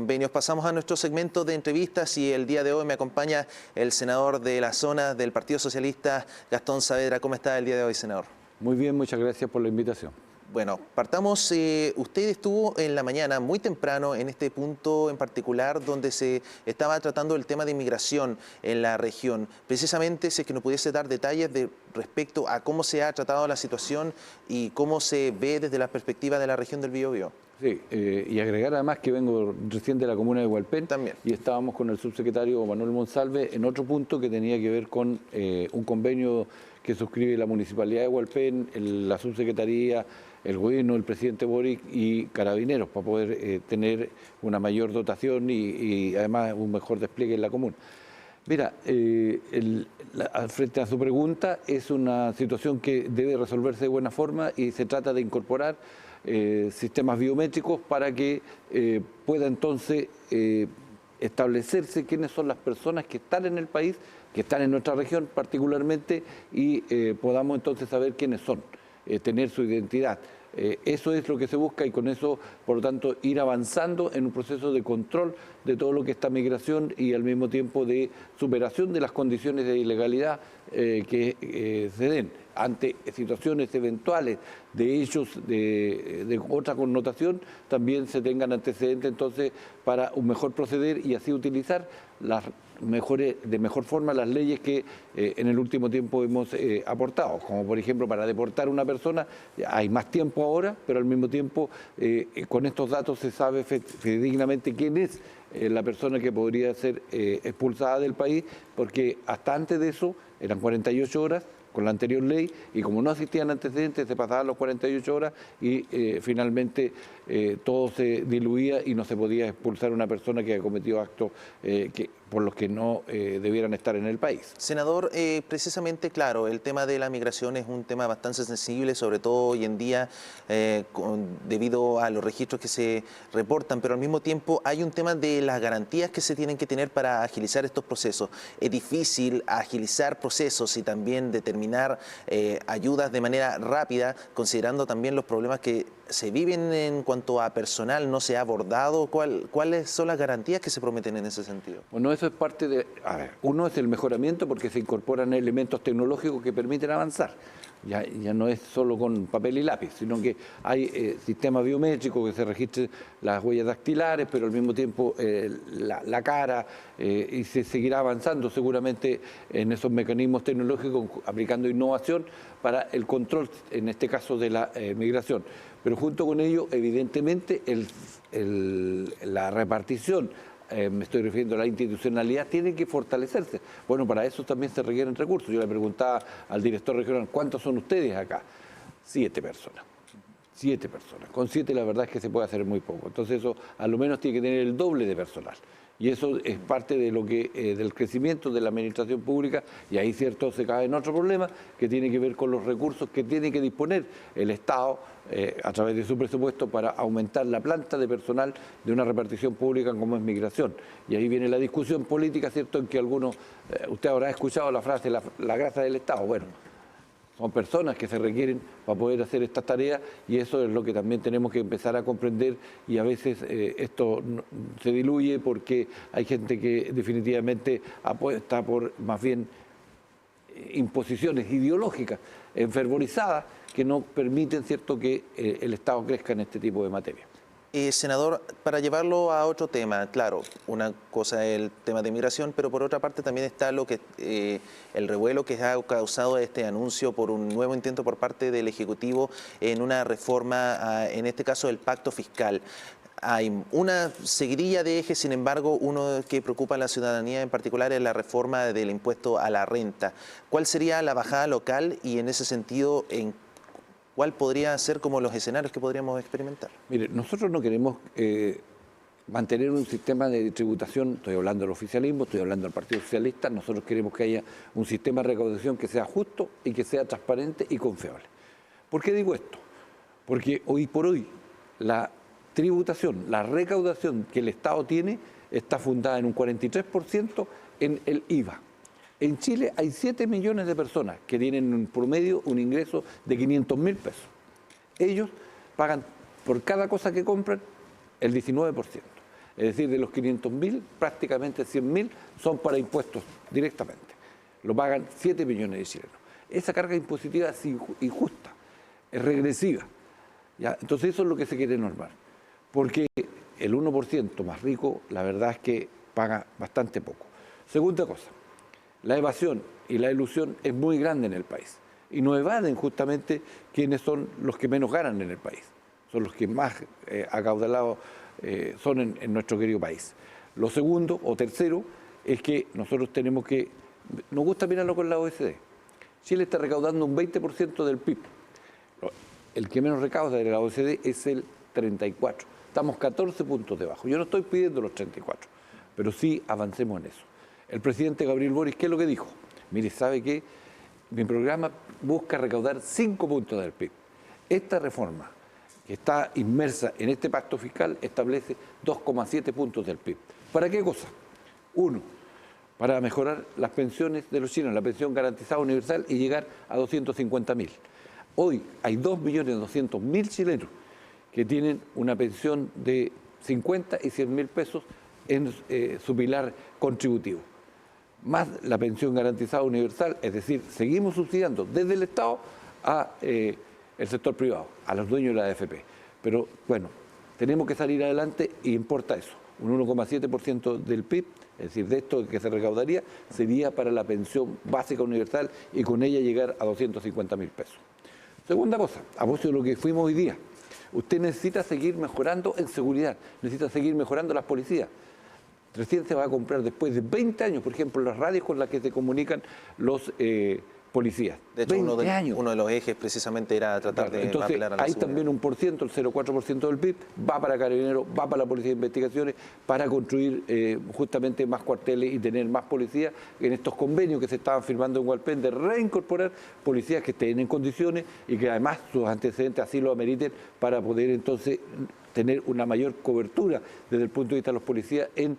convenios. Pasamos a nuestro segmento de entrevistas y el día de hoy me acompaña el senador de la zona del Partido Socialista, Gastón Saavedra. ¿Cómo está el día de hoy, senador? Muy bien, muchas gracias por la invitación. Bueno, partamos. Usted estuvo en la mañana muy temprano en este punto en particular donde se estaba tratando el tema de inmigración en la región. Precisamente, si es que nos pudiese dar detalles respecto a cómo se ha tratado la situación y cómo se ve desde la perspectiva de la región del Biobío. Sí, y agregar además que vengo recién de la comuna de Hualpén También. Y estábamos con el subsecretario Manuel Monsalve en otro punto que tenía que ver con un convenio que suscribe la Municipalidad de Hualpén, la subsecretaría, el gobierno, el presidente Boric y Carabineros para poder tener una mayor dotación y además un mejor despliegue en la comuna. Mira, frente a su pregunta, es una situación que debe resolverse de buena forma y se trata de incorporar sistemas biométricos para que pueda entonces establecerse quiénes son las personas que están en el país, que están en nuestra región particularmente, y podamos entonces saber quiénes son, tener su identidad. Eso es lo que se busca y con eso, por lo tanto, ir avanzando en un proceso de control de todo lo que está migración y al mismo tiempo de superación de las condiciones de ilegalidad que se den ante situaciones eventuales de hechos de otra connotación, también se tengan antecedentes entonces para un mejor proceder y así utilizar de mejor forma las leyes que en el último tiempo hemos aportado, como por ejemplo para deportar a una persona hay más tiempo ahora, pero al mismo tiempo con estos datos se sabe fidedignamente quién es la persona que podría ser expulsada del país, porque hasta antes de eso eran 48 horas con la anterior ley y como no existían antecedentes se pasaban los 48 horas y finalmente todo se diluía y no se podía expulsar a una persona que ha cometido actos por los que no debieran estar en el país. Senador, precisamente, claro, el tema de la migración es un tema bastante sensible, sobre todo hoy en día, debido a los registros que se reportan, pero al mismo tiempo hay un tema de las garantías que se tienen que tener para agilizar estos procesos. Es difícil agilizar procesos y también determinar ayudas de manera rápida, considerando también los problemas que se viven en cuanto a personal. ¿No se ha abordado? ¿Cuáles son las garantías que se prometen en ese sentido? Bueno, eso es parte de... A ver, uno es el mejoramiento porque se incorporan elementos tecnológicos que permiten avanzar. Ya no es solo con papel y lápiz, sino que hay sistemas biométricos que se registren las huellas dactilares, pero al mismo tiempo la cara, y se seguirá avanzando seguramente en esos mecanismos tecnológicos, aplicando innovación para el control, en este caso de la migración. Pero junto con ello, evidentemente, la repartición, me estoy refiriendo a la institucionalidad, tiene que fortalecerse. Bueno, para eso también se requieren recursos. Yo le preguntaba al director regional, ¿cuántos son ustedes acá? 7 personas. 7 personas. Con 7 la verdad es que se puede hacer muy poco. Entonces eso a lo menos tiene que tener el doble de personal. Y eso es parte de lo que del crecimiento de la administración pública, y ahí cierto se cae en otro problema que tiene que ver con los recursos que tiene que disponer el Estado a través de su presupuesto para aumentar la planta de personal de una repartición pública como es migración. Y ahí viene la discusión política, cierto, en que algunos, usted habrá escuchado la frase la grasa del Estado. Bueno, son personas que se requieren para poder hacer estas tareas y eso es lo que también tenemos que empezar a comprender y a veces esto se diluye porque hay gente que definitivamente apuesta por más bien imposiciones ideológicas enfervorizadas que no permiten, cierto, que el Estado crezca en este tipo de materia. Senador, para llevarlo a otro tema, claro, una cosa es el tema de migración, pero por otra parte también está el revuelo que ha causado este anuncio por un nuevo intento por parte del Ejecutivo en una reforma, en este caso el pacto fiscal. Hay una seguidilla de ejes, sin embargo, uno que preocupa a la ciudadanía en particular es la reforma del impuesto a la renta. ¿Cuál sería la bajada local y en ese sentido, cuál podría ser como los escenarios que podríamos experimentar? Mire, nosotros no queremos mantener un sistema de tributación, estoy hablando del oficialismo, estoy hablando del Partido Socialista, nosotros queremos que haya un sistema de recaudación que sea justo y que sea transparente y confiable. ¿Por qué digo esto? Porque hoy por hoy la tributación, la recaudación que el Estado tiene está fundada en un 43% en el IVA. En Chile hay 7 millones de personas que tienen en promedio un ingreso de 500.000 pesos. Ellos pagan por cada cosa que compran el 19%. Es decir, de los 500.000, prácticamente 100.000 son para impuestos directamente. Lo pagan 7 millones de chilenos. Esa carga impositiva es injusta, es regresiva. ¿Ya? Entonces eso es lo que se quiere normar. Porque el 1% más rico, la verdad es que paga bastante poco. Segunda cosa, la evasión y la elusión es muy grande en el país. Y no evaden justamente quienes son los que menos ganan en el país. Son los que más acaudalados son en nuestro querido país. Lo segundo o tercero es que nosotros tenemos que, nos gusta mirarlo con la OECD. Chile está recaudando un 20% del PIB. El que menos recauda de la OECD es el 34%. Estamos 14 puntos debajo. Yo no estoy pidiendo los 34, pero sí avancemos en eso. El presidente Gabriel Boric, ¿qué es lo que dijo? Mire, ¿sabe qué? Mi programa busca recaudar 5 puntos del PIB. Esta reforma, que está inmersa en este pacto fiscal, establece 2,7 puntos del PIB. ¿Para qué cosa? Uno, para mejorar las pensiones de los chilenos, la pensión garantizada universal y llegar a 250.000. Hoy hay 2.200.000 chilenos que tienen una pensión de 50 y 100.000 pesos en su pilar contributivo, más la pensión garantizada universal, es decir, seguimos subsidiando desde el Estado a el sector privado, a los dueños de la AFP. Pero bueno, tenemos que salir adelante y importa eso. Un 1,7% del PIB, es decir, de esto que se recaudaría, sería para la pensión básica universal y con ella llegar a 250.000 pesos. Segunda cosa, a propósito de lo que fuimos hoy día, usted necesita seguir mejorando en seguridad, necesita seguir mejorando las policías. Recién se va a comprar después de 20 años, por ejemplo, las radios con las que se comunican los policías. De hecho, uno de los ejes precisamente era tratar de apelar a la hay seguridad. También un por ciento, el 0,4% del PIB, va para Carabineros, va para la Policía de Investigaciones, para construir justamente más cuarteles y tener más policías en estos convenios que se estaban firmando en Hualpén de reincorporar policías que estén en condiciones y que además sus antecedentes así lo ameriten para poder entonces tener una mayor cobertura desde el punto de vista de los policías en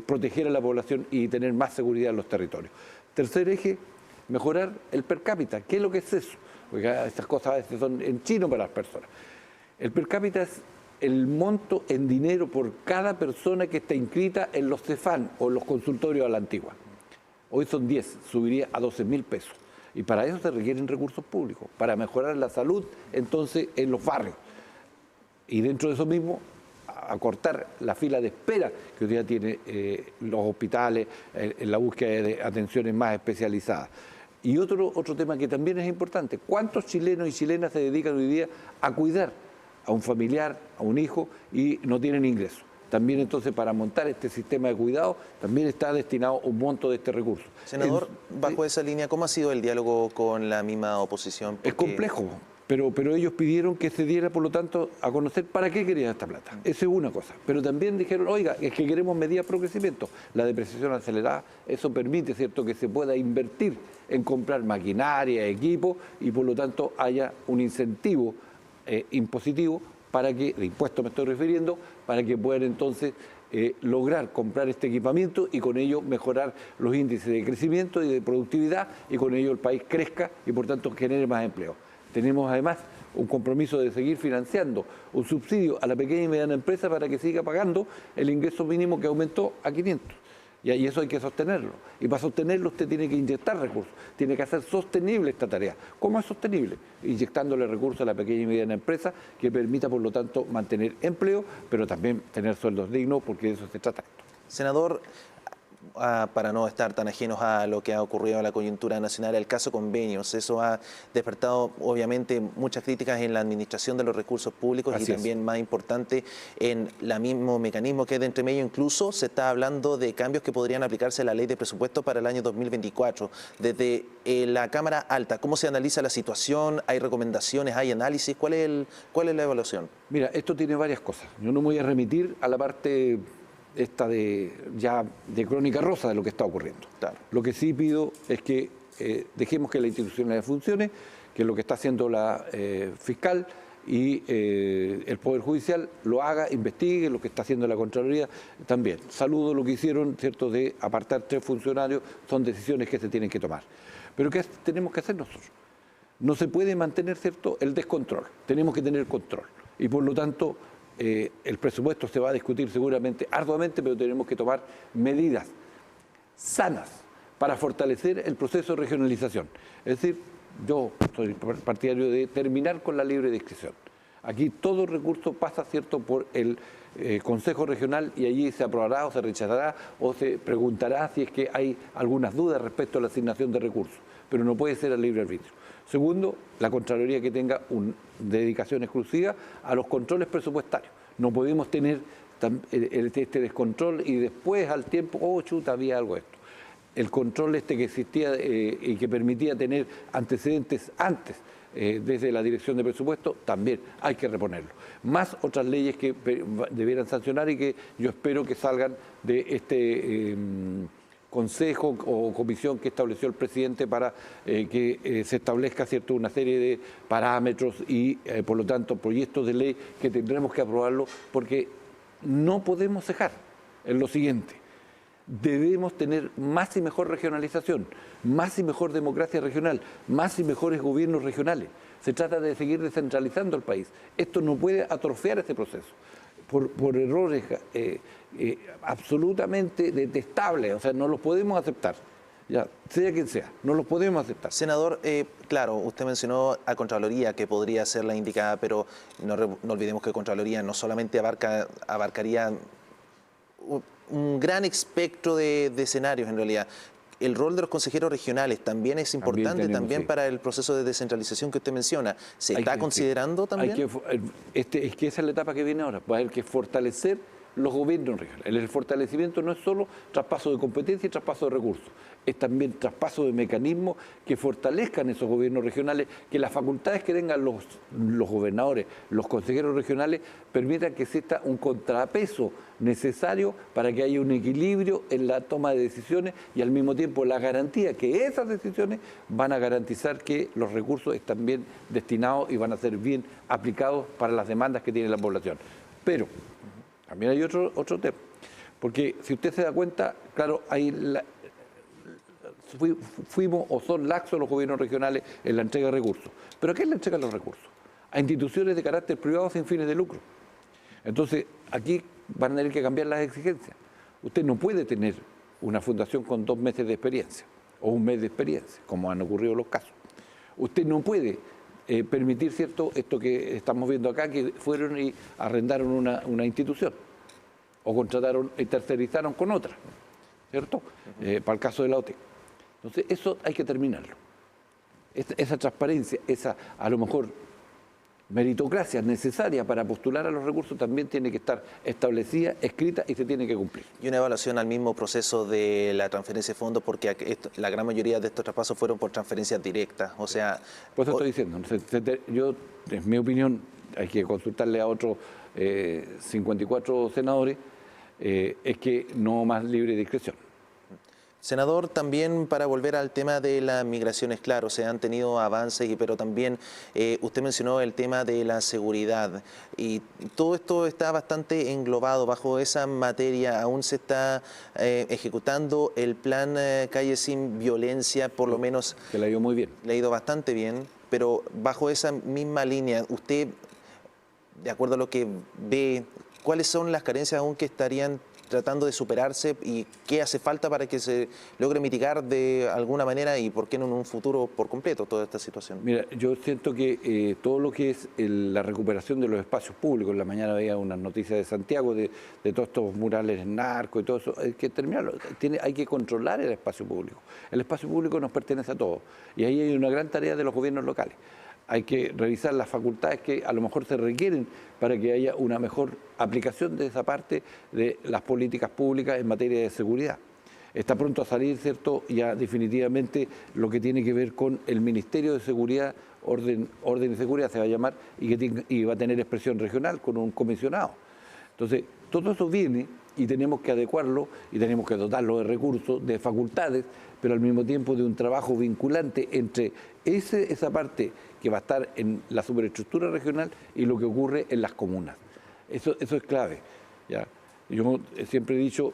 proteger a la población y tener más seguridad en los territorios. Tercer eje, mejorar el per cápita. ¿Qué es lo que es eso? Porque estas cosas a veces son en chino para las personas. El per cápita es el monto en dinero por cada persona que está inscrita en los CEFAN o en los consultorios a la antigua. Hoy son 10, subiría a 12.000 pesos. Y para eso se requieren recursos públicos, para mejorar la salud entonces en los barrios. Y dentro de eso mismo, acortar la fila de espera que hoy día tiene los hospitales en la búsqueda de atenciones más especializadas. Y otro tema que también es importante, ¿cuántos chilenos y chilenas se dedican hoy día a cuidar a un familiar, a un hijo y no tienen ingresos? También entonces para montar este sistema de cuidado también está destinado un monto de este recurso. Senador, bajo esa línea, ¿cómo ha sido el diálogo con la misma oposición? Es complejo. Pero ellos pidieron que se diera, por lo tanto, a conocer para qué querían esta plata. Esa es una cosa. Pero también dijeron, oiga, es que queremos medidas pro crecimiento. La depreciación acelerada, eso permite, ¿cierto?, que se pueda invertir en comprar maquinaria, equipo, y por lo tanto haya un incentivo impositivo para que, de impuesto me estoy refiriendo, para que puedan entonces lograr comprar este equipamiento y con ello mejorar los índices de crecimiento y de productividad y con ello el país crezca y por tanto genere más empleo. Tenemos además un compromiso de seguir financiando un subsidio a la pequeña y mediana empresa para que siga pagando el ingreso mínimo que aumentó a 500. Y eso hay que sostenerlo. Y para sostenerlo usted tiene que inyectar recursos, tiene que hacer sostenible esta tarea. ¿Cómo es sostenible? Inyectándole recursos a la pequeña y mediana empresa que permita, por lo tanto, mantener empleo, pero también tener sueldos dignos, porque de eso se trata esto. Senador, para no estar tan ajenos a lo que ha ocurrido en la coyuntura nacional, el caso convenios, eso ha despertado obviamente muchas críticas en la administración de los recursos públicos. Así y también es. Más importante en el mismo mecanismo que es de entre medio, incluso se está hablando de cambios que podrían aplicarse a la ley de presupuesto para el año 2024. Desde la Cámara Alta, ¿cómo se analiza la situación? ¿Hay recomendaciones? ¿Hay análisis? ¿Cuál es la evaluación? Mira, esto tiene varias cosas. Yo no me voy a remitir a la parte esta de crónica rosa de lo que está ocurriendo. Claro. Lo que sí pido es que dejemos que la institucionalidad funcione, que lo que está haciendo la fiscal y el Poder Judicial lo haga, investigue, lo que está haciendo la Contraloría también. Saludo lo que hicieron, ¿cierto?, de apartar 3 funcionarios, son decisiones que se tienen que tomar. Pero ¿qué tenemos que hacer nosotros? No se puede mantener, ¿cierto?, el descontrol, tenemos que tener control y por lo tanto el presupuesto se va a discutir seguramente arduamente, pero tenemos que tomar medidas sanas para fortalecer el proceso de regionalización. Es decir, yo soy partidario de terminar con la libre discreción. Aquí todo recurso pasa, ¿cierto?, por el Consejo Regional y allí se aprobará o se rechazará o se preguntará si es que hay algunas dudas respecto a la asignación de recursos, pero no puede ser a libre arbitrio. Segundo, la Contraloría que tenga una dedicación exclusiva a los controles presupuestarios. No podemos tener este descontrol y después al tiempo, oh chuta, había algo de esto. El control que existía y que permitía tener antecedentes antes desde la Dirección de Presupuesto, también hay que reponerlo. Más otras leyes que debieran sancionar y que yo espero que salgan de este consejo o comisión que estableció el presidente para que se establezca, ¿cierto?, una serie de parámetros y, por lo tanto, proyectos de ley que tendremos que aprobarlo, porque no podemos cejar en lo siguiente. Debemos tener más y mejor regionalización, más y mejor democracia regional, más y mejores gobiernos regionales. Se trata de seguir descentralizando el país. Esto no puede atrofiar este proceso por errores absolutamente detestables, o sea, no los podemos aceptar. Ya, sea quien sea, no los podemos aceptar. Senador, claro, usted mencionó a Contraloría, que podría ser la indicada, pero no olvidemos que Contraloría no solamente abarcaría un gran espectro de escenarios en realidad. El rol de los consejeros regionales también es importante también para el proceso de descentralización que usted menciona. ¿Se está considerando también? Es que esa es la etapa que viene ahora. Va a haber que fortalecer los gobiernos regionales. El fortalecimiento no es solo traspaso de competencia y traspaso de recursos, es también traspaso de mecanismos que fortalezcan esos gobiernos regionales, que las facultades que tengan los gobernadores, los consejeros regionales, permitan que exista un contrapeso necesario para que haya un equilibrio en la toma de decisiones y al mismo tiempo la garantía que esas decisiones van a garantizar que los recursos están bien destinados y van a ser bien aplicados para las demandas que tiene la población. Pero también hay otro tema, porque si usted se da cuenta, claro, fuimos o son laxos los gobiernos regionales en la entrega de recursos. ¿Pero a qué le entregan los recursos? A instituciones de carácter privado sin fines de lucro. Entonces, aquí van a tener que cambiar las exigencias. Usted no puede tener una fundación con 2 meses de experiencia o 1 mes de experiencia, como han ocurrido los casos. Usted no puede permitir, ¿cierto?, esto que estamos viendo acá, que fueron y arrendaron una institución o contrataron y tercerizaron con otra, ¿cierto? Para el caso de la OTE. Entonces, eso hay que terminarlo. Esa transparencia, esa, a lo mejor, meritocracia necesaria para postular a los recursos también tiene que estar establecida, escrita y se tiene que cumplir. Y una evaluación al mismo proceso de la transferencia de fondos, porque la gran mayoría de estos traspasos fueron por transferencias directas, o sea... Pues eso estoy diciendo, yo, en mi opinión, hay que consultarle a otros 54 senadores, es que no más libre discreción. Senador, también para volver al tema de las migraciones, claro, se han tenido avances, pero también usted mencionó el tema de la seguridad y todo esto está bastante englobado bajo esa materia. Aún se está ejecutando el plan Calle Sin Violencia, por lo menos... Que le ha ido muy bien. Le ha ido bastante bien, pero bajo esa misma línea, usted, de acuerdo a lo que ve, ¿cuáles son las carencias aún que estarían tratando de superarse y qué hace falta para que se logre mitigar de alguna manera y por qué no en un futuro por completo toda esta situación? Mira, yo siento que todo lo que es la recuperación de los espacios públicos, en la mañana veía unas noticias de Santiago de todos estos murales narcos y todo eso, hay que terminarlo, hay que controlar el espacio público. El espacio público nos pertenece a todos y ahí hay una gran tarea de los gobiernos locales. Hay que revisar las facultades que a lo mejor se requieren para que haya una mejor aplicación de esa parte de las políticas públicas en materia de seguridad. Está pronto a salir, ¿cierto?, ya definitivamente lo que tiene que ver con el Ministerio de Seguridad, Orden y Seguridad se va a llamar, y va a tener expresión regional con un comisionado. Entonces, todo eso viene y tenemos que adecuarlo y tenemos que dotarlo de recursos, de facultades, pero al mismo tiempo de un trabajo vinculante entre esa parte que va a estar en la superestructura regional y lo que ocurre en las comunas. Eso es clave. ¿Ya? Yo siempre he dicho,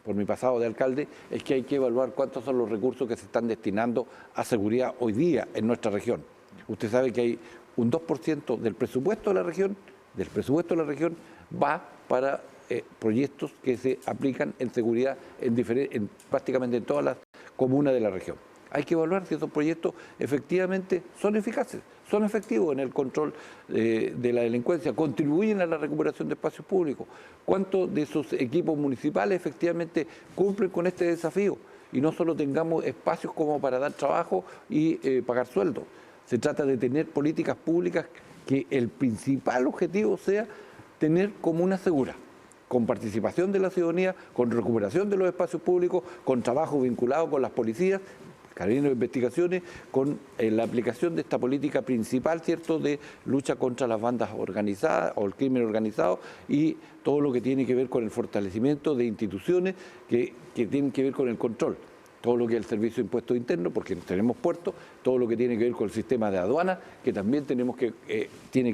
por mi pasado de alcalde, es que hay que evaluar cuántos son los recursos que se están destinando a seguridad hoy día en nuestra región. Usted sabe que hay un 2% del presupuesto de la región del presupuesto de la región va para proyectos que se aplican en seguridad prácticamente en todas las comunas de la región. Hay que evaluar si esos proyectos efectivamente son eficaces, son efectivos en el control de la delincuencia, contribuyen a la recuperación de espacios públicos. ¿Cuántos de esos equipos municipales efectivamente cumplen con este desafío? Y no solo tengamos espacios como para dar trabajo y pagar sueldos. Se trata de tener políticas públicas que el principal objetivo sea tener comunas seguras, con participación de la ciudadanía, con recuperación de los espacios públicos, con trabajo vinculado con las policías, Carabineros de Investigaciones, con la aplicación de esta política principal, ¿cierto?, de lucha contra las bandas organizadas o el crimen organizado y todo lo que tiene que ver con el fortalecimiento de instituciones que tienen que ver con el control. Todo lo que es el servicio de impuestos internos, porque tenemos puertos, todo lo que tiene que ver con el sistema de aduana, que también tiene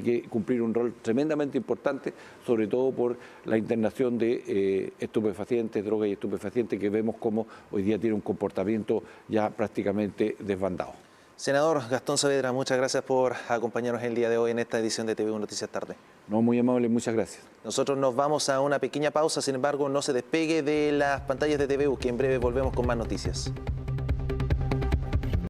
que cumplir un rol tremendamente importante, sobre todo por la internación de estupefacientes, drogas y estupefacientes, que vemos como hoy día tiene un comportamiento ya prácticamente desbandado. Senador Gastón Saavedra, muchas gracias por acompañarnos el día de hoy en esta edición de TVU Noticias Tarde. No, muy amable, muchas gracias. Nosotros nos vamos a una pequeña pausa, sin embargo, no se despegue de las pantallas de TVU, que en breve volvemos con más noticias.